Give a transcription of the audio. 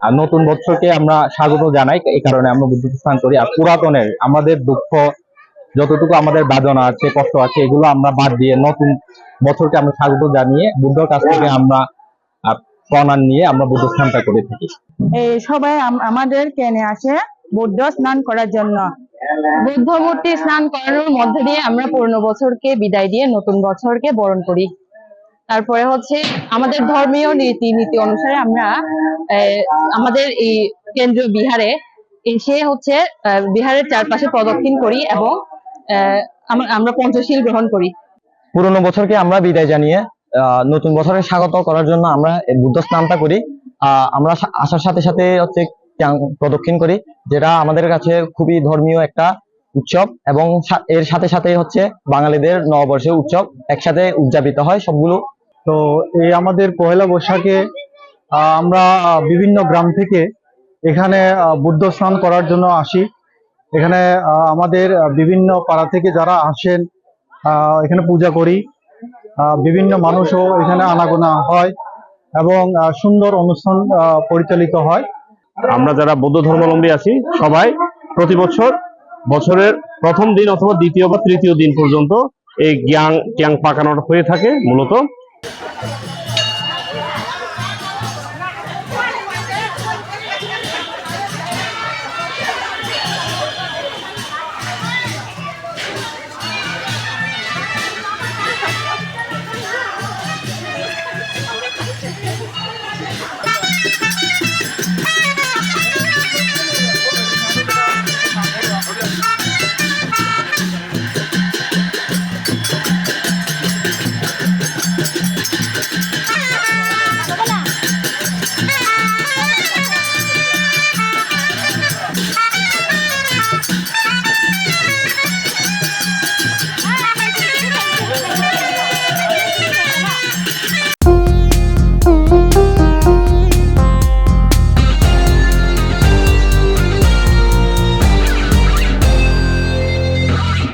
আর নতুন বছরকে আমরা স্বাগত জানাই, এই কারণে আমরা বুদ্ধ স্নান করি। আর পুরাতনের আমাদের দুঃখ যতটুকু আমাদের বেদনা আছে, কষ্ট আছে, এগুলো আমরা বাদ দিয়ে নতুন বছরকে আমরা স্বাগত জানিয়ে বুদ্ধর কাছ থেকে আমরা প্রণাম নিয়ে আমরা বুদ্ধ স্নানটা করে থাকি। সবাই আমাদের কেনে আসে বুদ্ধ স্নান করার জন্য। বুদ্ধ মূর্তি স্নান করানোর মধ্য দিয়ে আমরা পুরনো বছরকে বিদায় দিয়ে নতুন বছরকে বরণ করি। তারপরে হচ্ছে আমাদের ধর্মীয় নীতি অনুসারে আমরা আমাদের এই কেন্দ্রীয় বিহারে এসে হচ্ছে বিহারের চারপাশে প্রদক্ষিণ করি এবং আমরা পঞ্চশীল গ্রহণ করি। পুরনো বছরকে আমরা বিদায় জানিয়ে নতুন বছরে স্বাগত করার জন্য আমরা বুদ্ধ স্নানটা করি। আমরা আসার সাথে সাথে হচ্ছে প্রদক্ষিণ করি, যেটা আমাদের কাছে খুবই ধর্মীয় একটা উৎসব, এবং এর সাথে সাথে হচ্ছে বাঙালিদের নববর্ষের উৎসব একসাথে উদযাপিত হয় সবগুলো। তো এই আমাদের পহেলা বৈশাখে আমরা বিভিন্ন গ্রাম থেকে এখানে বুদ্ধ স্নান করার জন্য আসি। এখানে আমাদের বিভিন্ন পাড়া থেকে যারা আসেন এখানে পূজা করি, বিভিন্ন মানুষও এখানে আনাগোনা হয় এবং সুন্দর অনুষ্ঠান পরিচালিত হয়। আমরা যারা বৌদ্ধ ধর্মাবলম্বী আছি সবাই প্রতি বছর বছরের প্রথম দিন অথবা দ্বিতীয় বা তৃতীয় দিন পর্যন্ত এই জ্ঞান পাকানো হয়ে থাকে মূলত।